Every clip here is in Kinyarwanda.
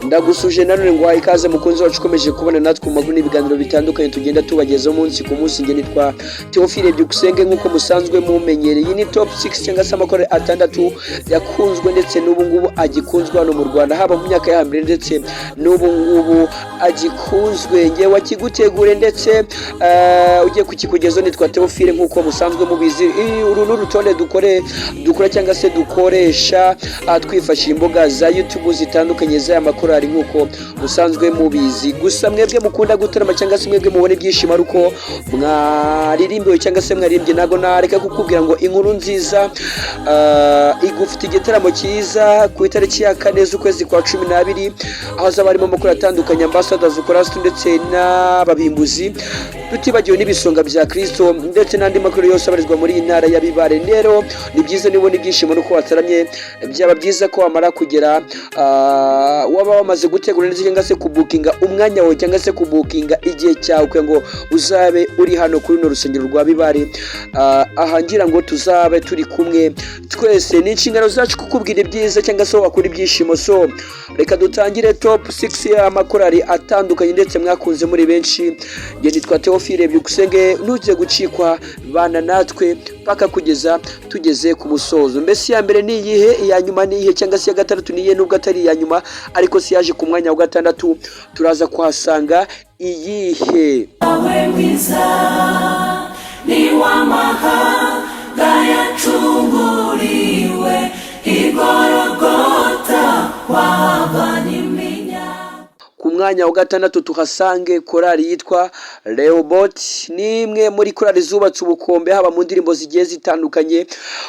ndagusuje nanone ngo ikaze mukunzi wacu ukomeje kubona natwe mu maguru n'ibiganiro bitandukanye tugenda tubagezaho umunsi ku munsi. Nge nitwa Theophile Byukusenge nk'uko musanzwe mumenyereye. Iyi ni top 6 cyangwa se amakore atandatu yakunzwe ndetse n'ubu ngubu agikunzwe hano mu Rwanda, haba mu myaka ya mbere ndetse n'ubu ngubu agikunzwe. Nge wakigutegure ndetse ugiye kukikugezaho nitwa Theophile nk'uko musanzwe mubizi. Uru n'urutonde dukora cyangwa se dukoresha twifashishije imbuga za YouTube zitandukanye z'aya makorari nk'uko musanzwe mubizi. Gusa mwebwe mukunda gutarama cyangwa se mwebwe mubone ibyishimo aruko mwaririmbiwe cyangwa se mwarimbye, ntago nareka kukubwira ngo inkuru nziza igufite igitaramo cyiza ku itariki ya 4 z'ukwezi kwa 12 aho azaba harimo amakuru atandukanye, ambassadors ukora ndetse n'ababimbuzi, tutibagiwe n'ibisonga bya Kristo ndetse n'andi makuru yose abarizwa muri intara ya Bibare. Rero ni byiza nibona ibyishimo nuko wataramye, byaba byiza ko wamara kugera waba wamaze gutegura neza cyangwa se kubukinga umwanya wawe cyangwa se kubukinga igihe cyawe kugira ngo uzabe uri hano kuri no rusengero rwa Bibare. Ahangira ngo tuzabe turi kumwe twese, ni inshingano zacu kukubwira ibyiza cyangwa se wakora ibyishimo. So reka dutangire top 6 ya makorari atandukanye ndetse mwakunze muri benshi. Nge nitwa Theophile Byukusenge, ntujye gucikwa bana natwe paka kugeza tugeze ku musozo. Mbese ya mbere ni iyihe, iya nyuma ni iyihe cyangwa se ya gatandatu ni iyihe? Nubwo atari iya nyuma ariko si yaje ku mwanya wa gatandatu, turaza kuhasanga iyihe. Awe mwiza ni w'amahanga yacunguriwe igorogota wabanyiminya. Ku mwanya wa gatandatu tuhasange korari yitwa Rehoboth. Ni imwe muri korari zubatse ubukombe haba mu ndirimbo zigiye zitandukanye,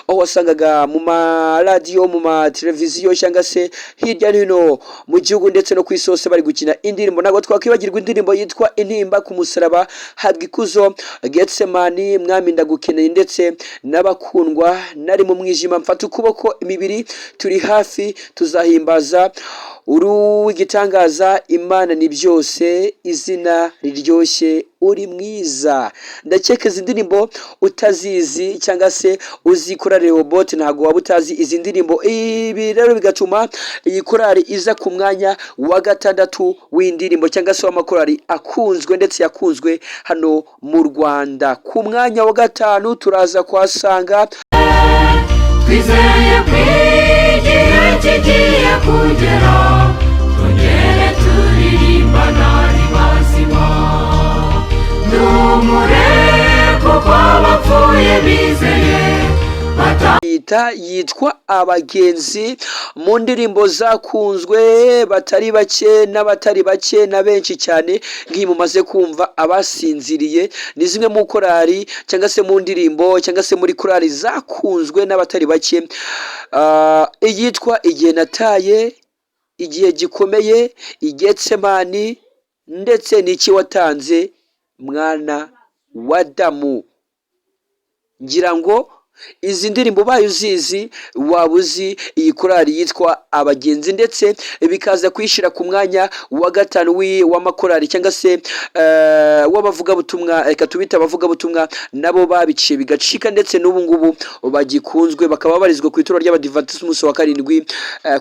aho wasangaga mu maradiyo, mu mateleviziyo cyangwa se hirya no hino mu gihugu ndetse no ku isi hose bari gukina indirimbo. Ntabwo twakwibagirwa indirimbo yitwa Intimba ku musaraba, Habwa ikuzo, Getsemani, Mwami ndagukeneye ndetse n'abakundwa, nari mu mwijima, mfata ukuboko, imibiri turi hafi, tuzahimbaza uru w'igitangaza, Imana ni byose, izina riryoshye, uri mwiza. Ndakeka izi ndirimbo utazizi cyangwa se uzikora Rehoboth ntago waba utazi izi ndirimbo. Ibi rero bigatuma iyi korari iza ku mwanya wa gatandatu w'indirimbo cyangwa se w'amakorari akunzwe ndetse yakunzwe hano mu Rwanda. Ku mwanya wa gatanu turaza kuhasanga twizeye kwigihe kigiye kugera, tongere turirimbana ribazima, numure kuko abapfuye bizeye yitwa Abagenzi. Mu ndirimbo zakunzwe batari bake n'abatari bake na benshi cyane, nk'iyi mumaze kumva Abasinziriye, ni zimwe mu korari cyangwa se mu ndirimbo cyangwa se muri korari zakunzwe n'abatari bake. Iyitwa Igihe nataye, Igihe gikomeye, Getsemani ndetse n'iki watanze, Mwana wa Damu. Ngira ngo izi ndirimbo bayo uzizi, waba uzi iyi korari yitwa Abagenzi, ndetse bikaza kwishira ku mwanya wa gatanu w'amakorari cyangwa se w'abavuga butumwa, reka tubita abavuga butumwa, nabo babiciye bigacika ndetse n'ubu ngubu bagikunzwe, bakaba barizwa ku ituro ry'Abadiventiste umunsi wa 7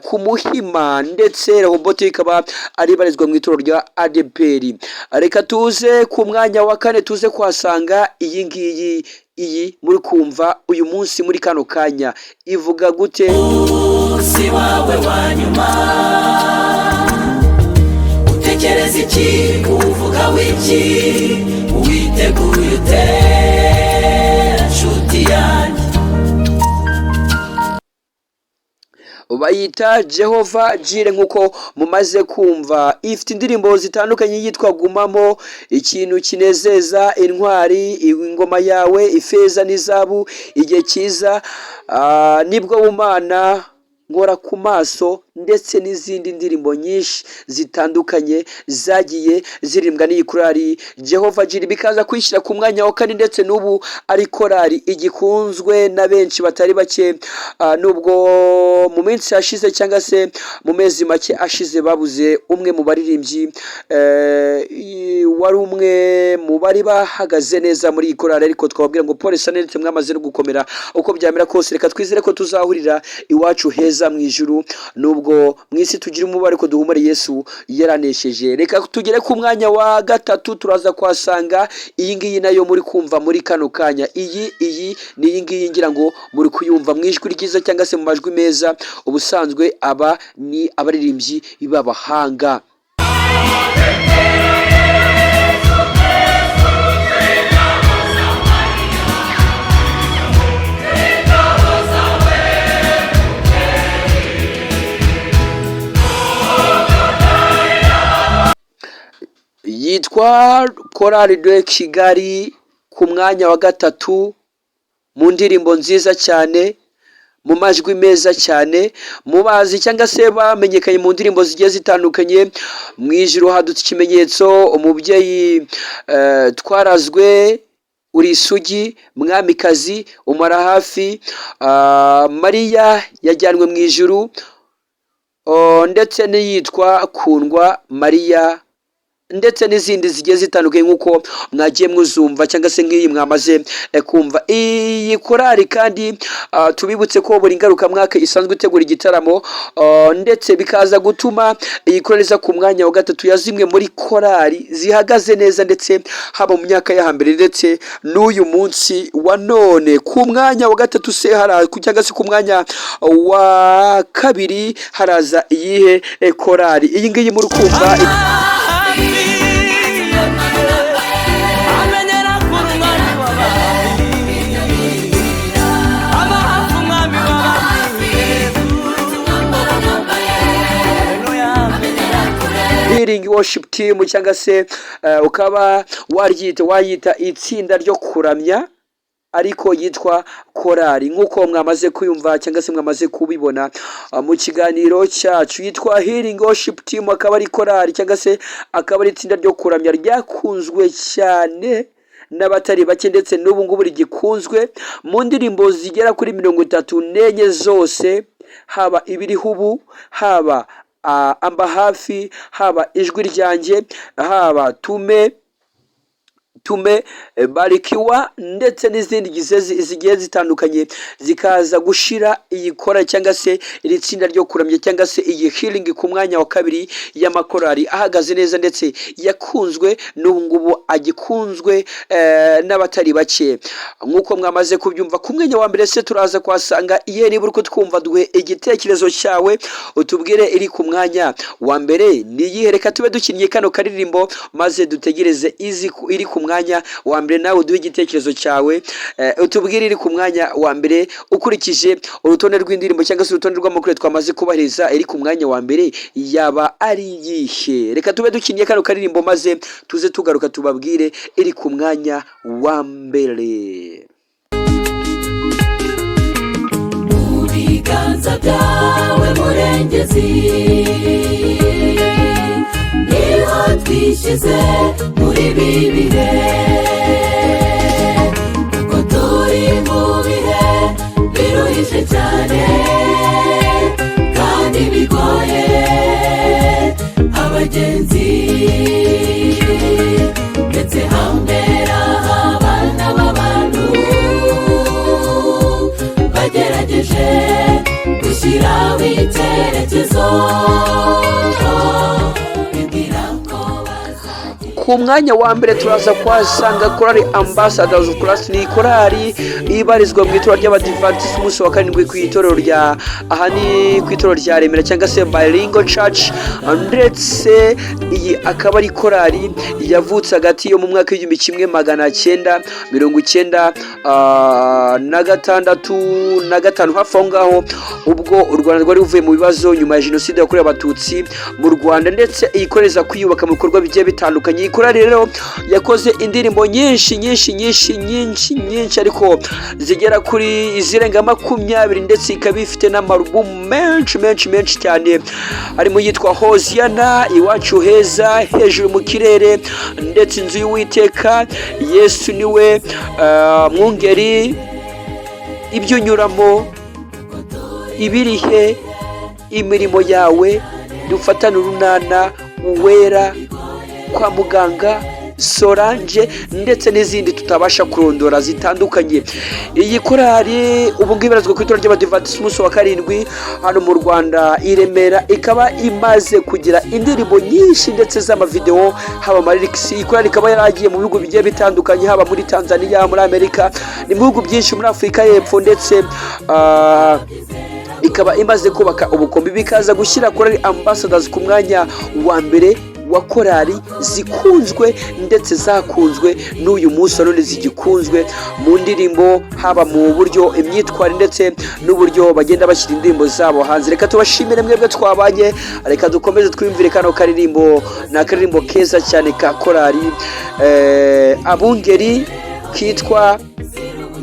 ku Muhima, ndetse Rehoboth ikaba ari barizwa mu ituro rya ADPR. Reka tuze ku mwanya wa 4 tuze kuhasanga iyi ngiyi. Iyi muri kumva uyu munsi muri kano kanya ivuga gute? Si wawe wa nyuma, utekereza iki, uvuga wiki, witeguye ute nshuti yanjye? Bayita Jehova Jire nk'uko mumaze kumva. Ifite indirimbo zitandukanye yitwa Gumamo, Ikintu kinezeza, Intwari, Ingoma yawe, Ifeza n'izabu, Igihe cyiza, Nibwo bumana, Nkora ku maso ndetse n'izindi ndirimbo nyinshi zitandukanye zagiye zirimbwa n'iyi korari Jehova Jire, bikaza kwishyira ku mwanya wa 4 ndetse n'ubu ari korari igikunzwe na benshi batari bake. Nubwo mu minsi yashize cyangwa se mu mezi make ashize babuze umwe mu baririmbyi wari umwe mu bari bahagaze neza muri iyi korari, ariko twababwira ngo pole sana ndetse mwamaze no gukomera uko byamera kose. Reka twizere ko tuzahurira iwacu heza mu ijuru, nubwo nubwo mu isi tugira umubare ko duhumure Yesu yaranesheje. Reka tugere ku mwanya wa gatatu, turaza kwasanga iyi ngiyi nayo muri kumva muri kano kanya. Iyi ni iyi ngiyi ngira ngo muri kuyumva mu ijwi ryiza cyangwa se mu majwi meza. Ubusanzwe aba ni abaririmbyi b'abahanga. Yitwa Chorale de Kigali ku mwanya wa gatatu, mu ndirimbo nziza cyane, mu majwi meza cyane, mubazi cyangwa se bamenyekanye mu ndirimbo zigiye zitandukanye. Mu ijuru hadutse ikimenyetso, umubyeyi, twarazwe, uri isugi, mwamikazi, umara hafi, Mariya yajyanwe mu ijuru, ndetse n'iyitwa Kundwa Mariya, ndetse n'izindi zigiye zitandukanye nk'uko mwagiye mwuzumva cyangwa se nk'iyi mwamaze kumva. Iyi korali kandi tubibutse ko buri ngarukamwaka isanzwe itegura igitaramo, ndetse bikaza gutuma iyi korali iza ku mwanya wa gatatu ya zimwe muri korali zihagaze neza, ndetse haba mu myaka yo hambere ndetse n'uyu munsi wa none. Ku mwanya wa gatatu se cyangwa se ku mwanya wa kabiri haraza iyihe korali? Iyi ngiyi muri kumva Healing Worship Team, cyangwa se ukaba wayita itsinda ryo kuramya, ariko yitwa korali nk'uko mwamaze kuyumva cyangwa se mwamaze kubibona mu kiganiro cyacu. Yitwa Healing Worship Team, akaba ari korali cyangwa se akaba ari itsinda ryo kuramya ryakunzwe cyane n'abatari bake, ndetse n'ubu ngubu rigikunzwe mu ndirimbo zigera kuri 34 zose, haba ibiriho ubu, haba amba hafi, haba ijwi ryanjye, haba tume barikiwa, ndetse n'izindi zigiye zitandukanye, zikaza gushira iyi kora cyangwa se iri tsinda ryo kuramya cyangwa se iyi healing ku mwanya wa kabiri y'amakorali ahagaze neza, ndetse yakunzwe n'ubu ngubu agikunzwe n'abatari bake nk'uko mwamaze kubyumva. Ku mwanya wa mbere se turaza kwasanga iye. Niba uri kutwumva, duhe igitekerezo cyawe, utubwire iri ku mwanya wa mbere ni iyihe. Reka tube dukinnye kano karirimbo maze dutegereze iri ku mwanya wa mbere, nawe uduhe igitekerezo cyawe, utubwire iri ku mwanya wa mbere ukurikije urutonde rw'indirimbo cyangwa se urutonde rw'amakuru twamaze kubahiriza. Iri ku mwanya wa mbere yaba ari iyihe? Reka tube dukinnye kano karirimbo maze tuze tugaruka tubabwire iri ku mwanya wa mbere. Mu biganza byawe murengezi, niho twishyize muri ibi bihe, kuko turi mu bihe biruhije cyane kandi bigoye abagenzi, ndetse hambera abana b'abantu bagerageje gushyiraho icyerekezo. Ku mwanya wa mbere turaza kwasanga korali Ambassadors of Christ. Ni korali ibarizwa mu itorero ry'Abadiventiste umunsi wa karindwi ku itorero rya Remera cyangwa se Bilingual Church, ndetse iyi akaba ari korali yavutse hagati yo mu mwaka w'1996 hafi aho ngaho, ubwo u Rwanda rwari ruvuye mu bibazo nyuma ya jenoside yakorewe Abatutsi mu Rwanda, ndetse iyikoreza kwiyubaka mu bikorwa bigiye bitandukanye. Korali rero yakoze indirimbo nyinshi ariko zigera kuri zirenga 20, ndetse ikaba ifite n'amarubumu menshi cyane, harimo yitwa Hoziyana, Iwacu Heza, Hejuru mu kirere, ndetse Inzu y'Uwiteka, Yesu niwe Mwungeri, Ibyo unyuramo, Ibirihe, Imirimo yawe, Dufatane urunana, Uwera, Kwa muganga, Solange ndetse n'izindi tutabasha kurondora zitandukanye. Iyi korali ubu ngubu ibarizwa ku itorero ry'Abadiventiste umunsi wa karindwi hano mu Rwanda i Remera, ikaba imaze kugira indirimbo nyinshi ndetse z'amavideo haba amalirikisi. Iyi korali ikaba yaragiye mu bihugu bigiye bitandukanye, haba muri Tanzania, muri Amerika, ni mu bihugu byinshi muri Afurika y'Epfo, ndetse ikaba imaze kubaka ubukombe, bikaza gushyira korali Ambassadors ku mwanya wa mbere wa korali zikunzwe ndetse zakunzwe n'uyu munsi none zigikunzwe mu ndirimbo, haba mu buryo imyitwarire ndetse n'uburyo bagenda bashyira indirimbo zabo hanze. Reka tubashimire mwebwe twabanye, reka dukomeze twiyumvire kano karirimbo, ni akaririmbo keza cyane ka korali Abungeri kitwa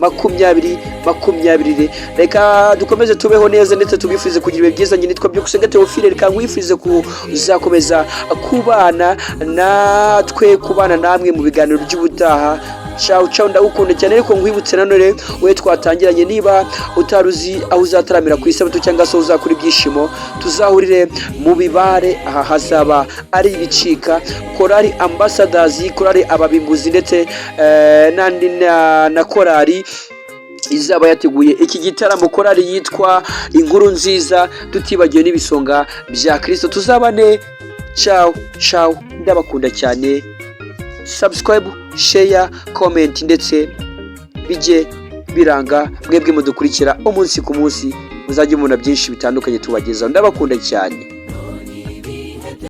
2020. Reka dukomeze tubeho neza ndetse tubifuze kugira ibihe byiza. Nitwa Byukusenge Theophile, reka nkwifuze kuzakomeza kubana natwe, kubana namwe mu biganiro by'ubutaha. Ciao ndagukunda cyane, ariko nkwibutse nanone we twatangiranye, niba utaruzi aho uzataramira ku isabato cyangwa se uzakora ibyishimo, tuzahurire mu Bibare, aha hazaba ari ibicika. Korali Ambassadors, korali Ababimbuzi ndetse nandi na korali izaba yateguye iki gitaramo, korali yitwa Inkuru Nziza, tutibagiwe n'ibisonga bya Kristo. Tuzabane. Ciao ndabakunda cyane. Subscribe, share, comment ndetse bijye biranga mwebwe mudukurikira umunsi ku munsi, muzajye mubona byinshi bitandukanye tubagezaho. Ndabakunda cyane.